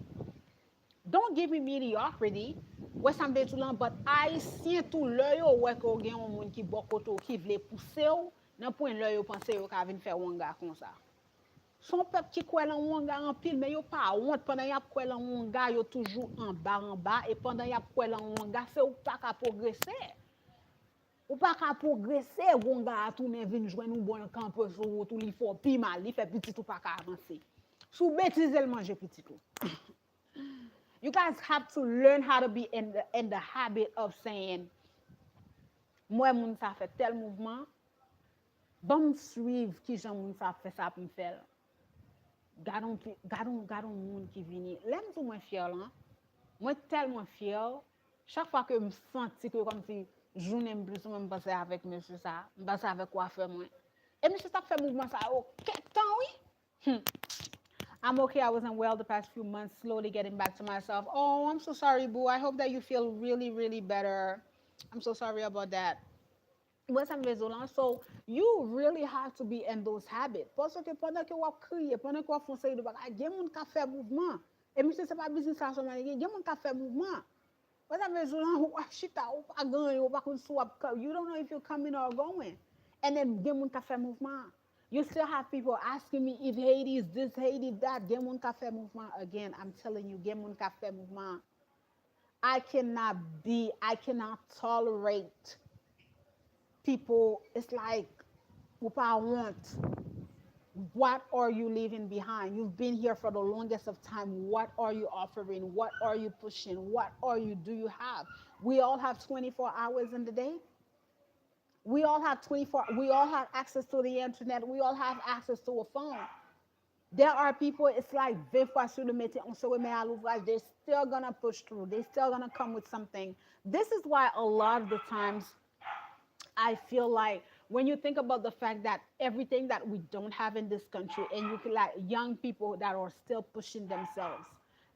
Don't give me mediocrity. Wè sa mbe tout lan, but Haitien tout lè yo wè ko gen yon moun ki bokoto ki vle pousse ou, nan point lè yo pense yo ka vin fè wanga kon sa. Son pep ki kwe lan wanga an pil, mais yo pa honte, pendant yap kwe lan wanga, yo toujours en bas, et pendant yap kwe lan wanga, c'est ou pa ka progresser. Ou pa ka progresser, wanga a tourne vin jwen nou bon kampe sou, tout li fò pi mal, li fè petit ou pa ka avancer. Sou bêtise el manje petit ou. You guys have to learn how to be in the habit of saying, moi, moun sa fait tel mouvement, bon suivre qui jan moun sa fait ça pour me faire. Gadon moun qui vini. L'aime tout moins fier là. Moi tellement fier. Chaque fois que je me sens que comme si journée plus ou même passer avec monsieur ça, passer avec coiffeur moi. Et monsieur ça fait mouvement ça. Oh, quel temps oui? I'm okay. I wasn't well the past few months, slowly getting back to myself. Oh, I'm so sorry, boo. I hope that you feel really, really better. I'm so sorry about that. So you really have to be in those habits. Parce que pendant que vous criez, pendant que vous foncez de bagages, il y a des gens qui font mouvement. Et monsieur, c'est pas business à ce moment-là. Il y a des gens qui font mouvement. You don't know if you're coming or going. And then, il y a des gens qui font mouvement. You still have people asking me if Haiti is this, Haiti is that. Gen moun ka fe mouvement. Again, I'm telling you, gen moun ka fe mouvement. I cannot tolerate people. It's like, I want. What are you leaving behind? You've been here for the longest of time. What are you offering? What are you pushing? Do you have? We all have 24 hours in the day. We all have access to the internet. We all have access to a phone. There are people, it's like, 20 fois sur le métier, on se remet à l'ouvrage, they're still gonna push through. They're still gonna come with something. This is why a lot of the times I feel like when you think about the fact that everything that we don't have in this country, and you feel like young people that are still pushing themselves,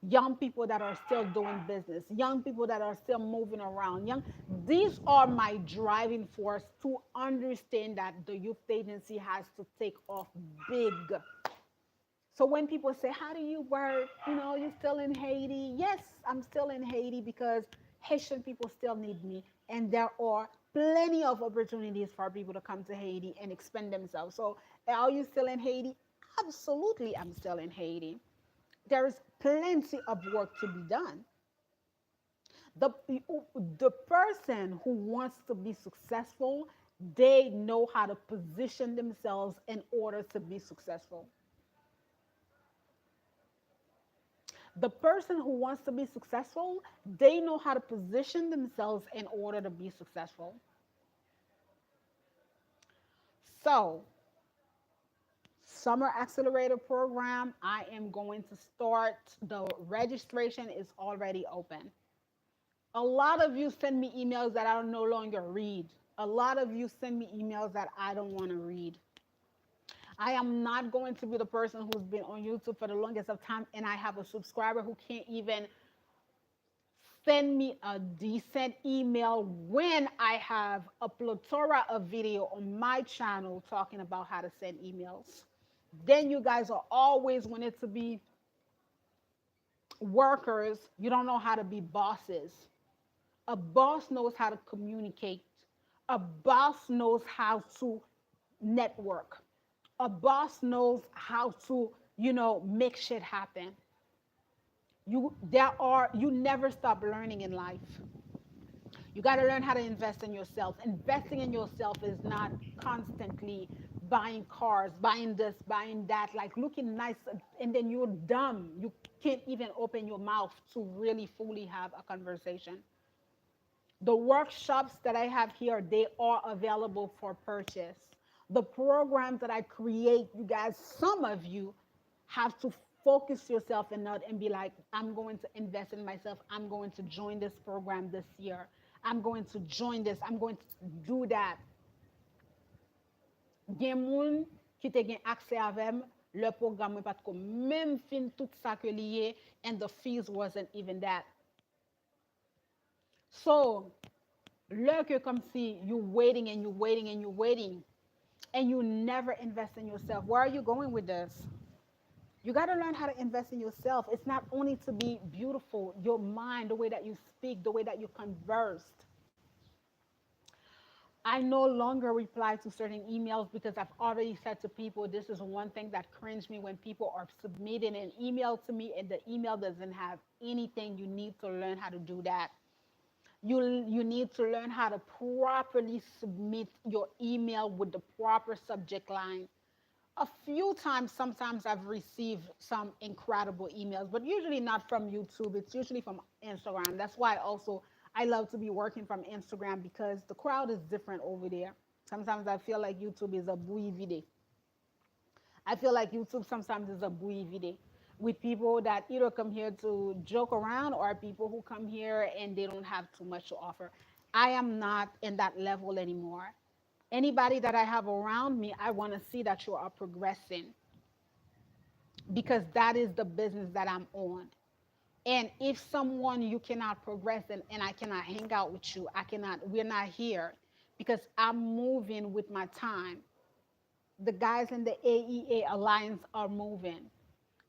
young people that are still doing business, young people that are still moving around, these are my driving force to understand that the youth agency has to take off big. So when people say, how do you work? You're still in Haiti. Yes, I'm still in Haiti because Haitian people still need me. And there are plenty of opportunities for people to come to Haiti and expand themselves. So are you still in Haiti? Absolutely, I'm still in Haiti. There is plenty of work to be done. The person who wants to be successful, they know how to position themselves in order to be successful. The person who wants to be successful, they know how to position themselves in order to be successful. So, Summer Accelerator Program, I am going to start. The registration is already open. A lot of you send me emails that I don't no longer read. A lot of you send me emails that I don't want to read. I am not going to be the person who's been on YouTube for the longest of time and I have a subscriber who can't even send me a decent email when I have a plethora of video on my channel talking about how to send emails. Then you guys are always wanting to be workers. You don't know how to be bosses. A boss knows how to communicate. A boss knows how to network. A boss knows how to, make shit happen. You never stop learning in life. You got to learn how to invest in yourself. Investing in yourself is not constantly buying cars, buying this, buying that, like looking nice, and then you're dumb. You can't even open your mouth to really fully have a conversation. The workshops that I have here, they are available for purchase. The programs that I create, you guys, some of you have to focus yourself and not and be like, I'm going to invest in myself. I'm going to join this program this year. I'm going to join this. I'm going to do that. Gen moun ki te gen akse avem, le program mwen pat ko même fin tout sa ke liye, and the fees wasn't even that. So, le que comme si you waiting and you waiting and you waiting, and you never invest in yourself. Where are you going with this? You got to learn how to invest in yourself. It's not only to be beautiful, your mind, the way that you speak, the way that you converse. I no longer reply to certain emails because I've already said to people, this is one thing that cringes me when people are submitting an email to me and the email doesn't have anything. You need to learn how to do that. You need to learn how to properly submit your email with the proper subject line. A few times, sometimes I've received some incredible emails, but usually not from YouTube. It's usually from Instagram. That's why also I love to be working from Instagram because the crowd is different over there. Sometimes I feel like YouTube is a bouillie vide. I feel like YouTube sometimes is a bouillie vide with people that either come here to joke around or people who come here and they don't have too much to offer. I am not in that level anymore. Anybody that I have around me, I want to see that you are progressing because that is the business that I'm on. And if someone you cannot progress and I cannot hang out with you, we're not here because I'm moving with my time. The guys in the AEA Alliance are moving.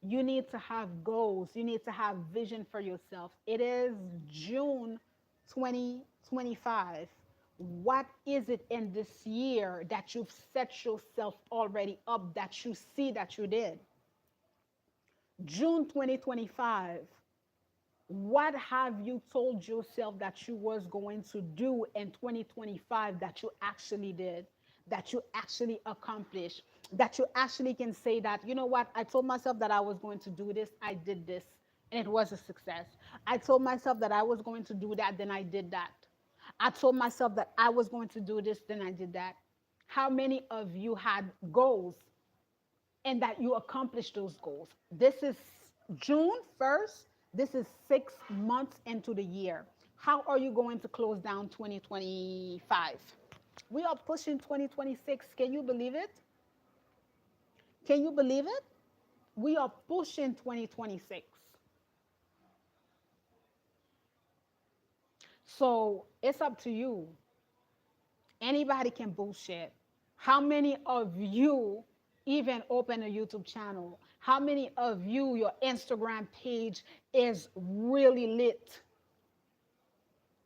You need to have goals. You need to have vision for yourself. It is June 2025. What is it in this year that you've set yourself already up that you see that you did? June 2025. What have you told yourself that you was going to do in 2025 that you actually did, that you actually accomplished, that you actually can say that, you know what, I told myself that I was going to do this, I did this, and it was a success. I told myself that I was going to do that, then I did that. I told myself that I was going to do this, then I did that. How many of you had goals and that you accomplished those goals? This is June 1st. This is 6 months into the year. How are you going to close down 2025? We are pushing 2026. Can you believe it? Can you believe it? We are pushing 2026. So it's up to you. Anybody can bullshit. How many of you even open a YouTube channel? How many of you, your Instagram page is really lit?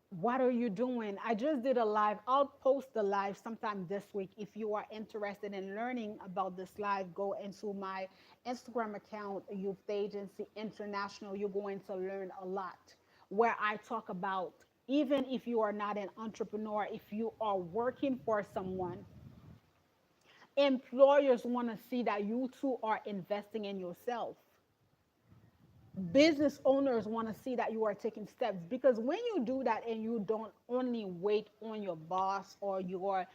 What are you doing? I just did a live. I'll post the live sometime this week. If you are interested in learning about this live, go into my Instagram account, Youth Agency International. You're going to learn a lot where I talk about even if you are not an entrepreneur, if you are working for someone, employers want to see that you too are investing in yourself. business owners want to see that you are taking steps, because when you do that and you don't only wait on your boss or your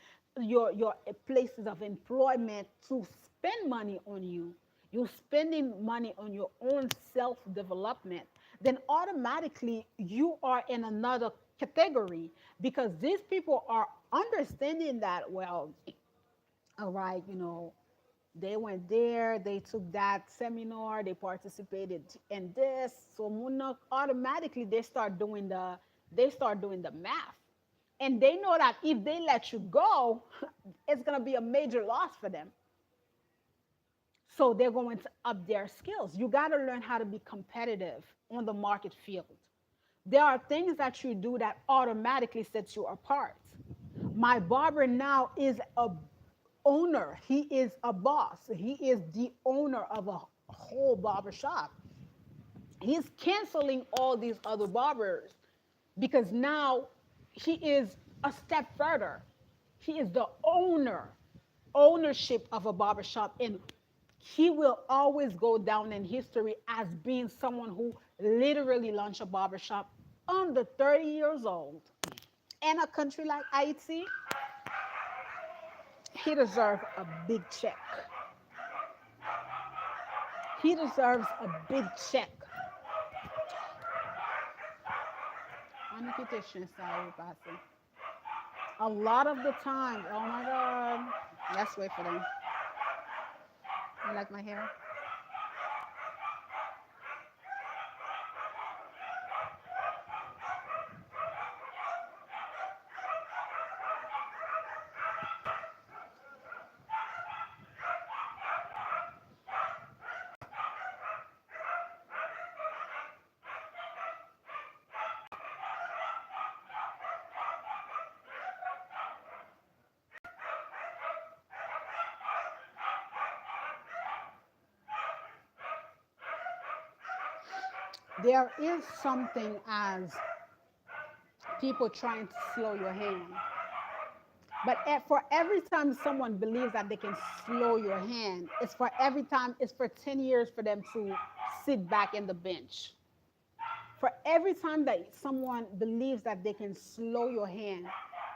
places of employment to spend money on you, you're spending money on your own self development, then automatically you are in another category, because these people are understanding that, well, all right, they went there, they took that seminar, they participated in this. So automatically they start doing the math. And they know that if they let you go, it's gonna be a major loss for them. So they're going to up their skills. You gotta learn how to be competitive on the market field. There are things that you do that automatically sets you apart. My barber now is a owner. He is a boss. He is the owner of a whole barber shop. He's canceling all these other barbers because now he is a step further. He is the ownership of a barber shop, and he will always go down in history as being someone who literally launched a barber shop under 30 years old. In a country like Haiti, he deserves a big check. He deserves a big check. A lot of the time, oh my God, let's wait for them. You like my hair? There is something as people trying to slow your hand. But for every time someone believes that they can slow your hand, it's for 10 years for them to sit back in the bench. For every time that someone believes that they can slow your hand,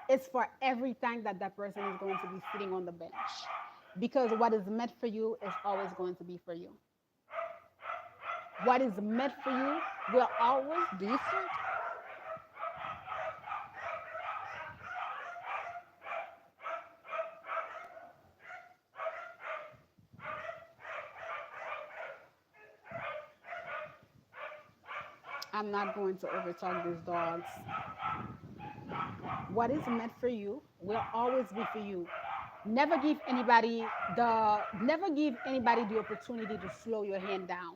it's for every time that that person is going to be sitting on the bench. Because what is meant for you is always going to be for you. What is meant for you will always be for you. I'm not going to overtalk these dogs. What is meant for you will always be for you. Never give anybody the opportunity to slow your hand down.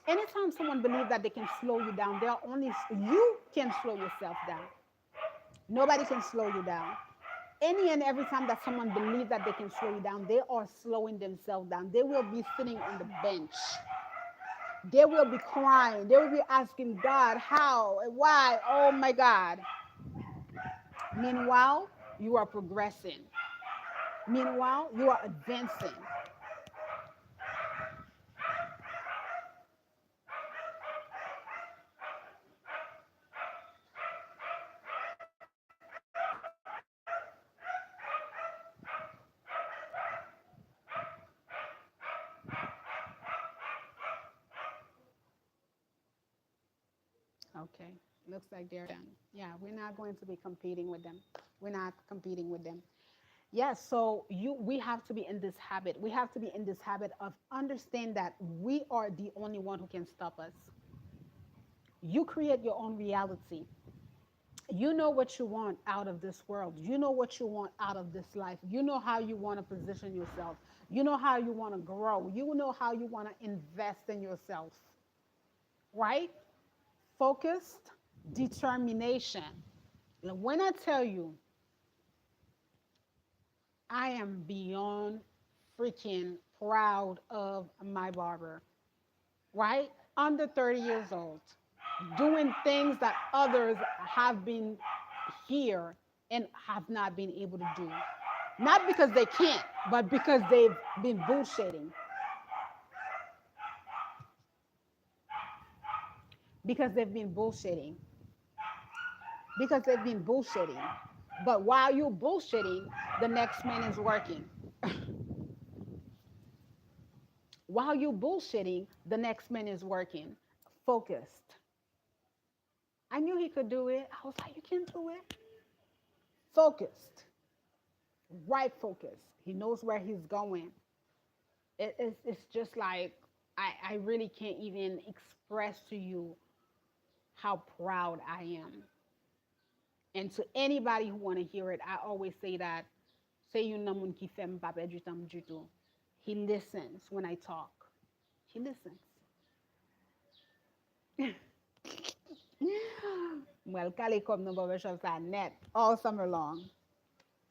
Anytime someone believes that they can slow you down, they're only you can slow yourself down. Nobody can slow you down. Any and every time that someone believes that they can slow you down, they are slowing themselves down. They will be sitting on the bench. They will be crying. They will be asking God, how, why, oh my God. Meanwhile, you are progressing. Meanwhile, you are advancing. Okay, looks like they're done. Yeah, we're not going to be competing with them. We're not competing with them. Yes, so we have to be in this habit. We have to be in this habit of understand that we are the only one who can stop us. You create your own reality. You know what you want out of this world. You know what you want out of this life. You know how you want to position yourself. You know how you want to grow. You know how you want to invest in yourself. Right? Focused determination. When I tell you, I am beyond freaking proud of my barber, right? Under 30 years old, doing things that others have been here and have not been able to do. Not because they can't, but because they've been bullshitting. because they've been bullshitting. Because they've been bullshitting. But while you're bullshitting, the next man is working. While you're bullshitting, the next man is working. Focused. I knew he could do it. I was like, you can do it. Focused. Right focus. He knows where he's going. It's just like, I really can't even express to you how proud I am. And to anybody who want to hear it, I always say that, say you namun ki fem pape du tam du tout. He listens when I talk. He listens. Well, Kali come no barbershops are net all summer long.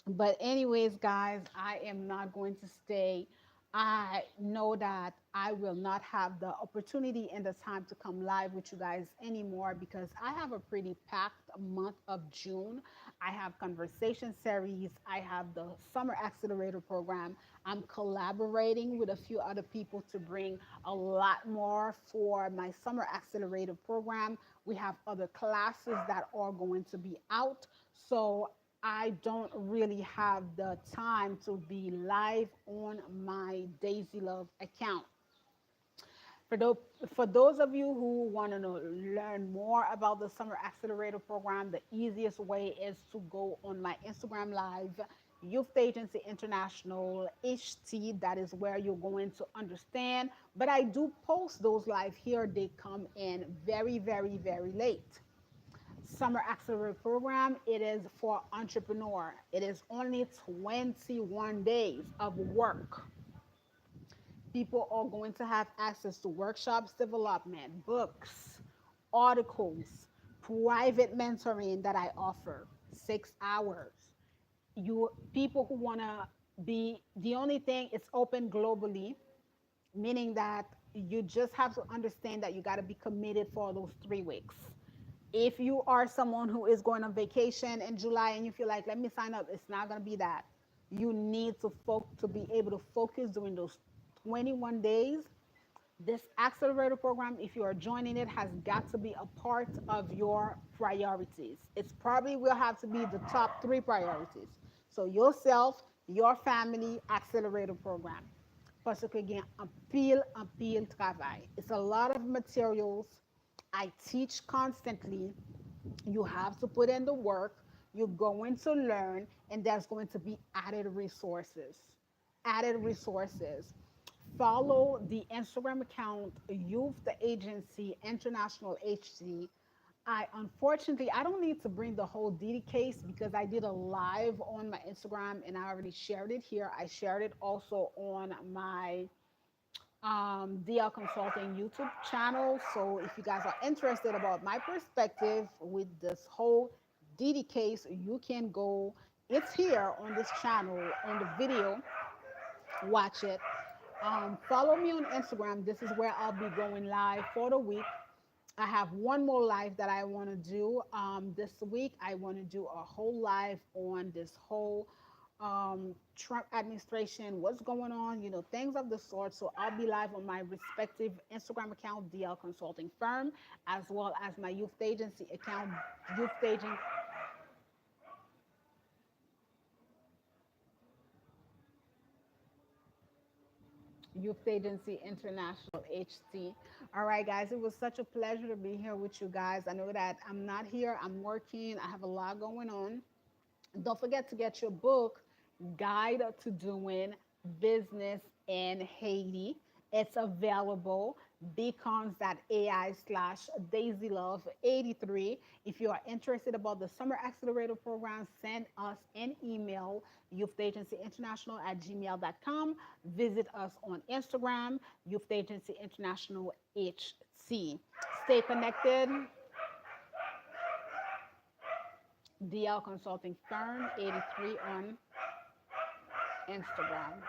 But anyways, guys, I am not going to stay. I know that I will not have the opportunity and the time to come live with you guys anymore because I have a pretty packed month of June. I have conversation series. I have the summer accelerator program. I'm collaborating with a few other people to bring a lot more for my summer accelerator program. We have other classes that are going to be out. So I don't really have the time to be live on my Daisy Love account. For those, for those of you who want to learn more about the Summer Accelerator Program, the easiest way is to go on my Instagram Live, Youth Agency International HT. That is where you're going to understand. But I do post those live here. They come in very, very, very late. Summer Accelerator Program, it is for entrepreneur. It is only 21 days of work. People are going to have access to workshops, development, books, articles, private mentoring that I offer, 6 hours. You people who want to be, the only thing, it's open globally, meaning that you just have to understand that you got to be committed for those 3 weeks. If you are someone who is going on vacation in July and you feel like, let me sign up, it's not going to be that. You need to be able to focus during those 21 days. This accelerator program, if you are joining it, has got to be a part of your priorities. It's probably will have to be the top 3 priorities. So yourself, your family, accelerator program. Parce que gen un pile travail. It's a lot of materials. I teach constantly. You have to put in the work. You're going to learn, and there's going to be added resources. Added resources. Follow the Instagram account Youth the Agency International HC. I unfortunately I don't need to bring the whole DD case because I did a live on my Instagram and I already shared it here. I shared it also on my DL Consulting YouTube channel. So if you guys are interested about my perspective with this whole DD case, you can go. It's here on this channel on the video. Watch it. Follow me on Instagram. This is where I'll be going live for the week. I have one more live that I want to do this week. I want to do a whole live on this whole Trump administration, what's going on, things of the sort. So I'll be live on my respective Instagram account, DL Consulting Firm, as well as my youth agency account, Youth Agent. Youth Agency International HT. All right, guys, it was such a pleasure to be here with you guys. I know that I'm not here, I'm working, I have a lot going on. Don't forget to get your book, Guide to Doing Business in Haiti. It's available beacons.ai/daisylove83. If you are interested about the Summer Accelerator Program, send us an email, youthagencyinternational@gmail.com. Visit us on Instagram, Youth Agency International HC. Stay connected. DL Consulting Firm 83 on Instagram.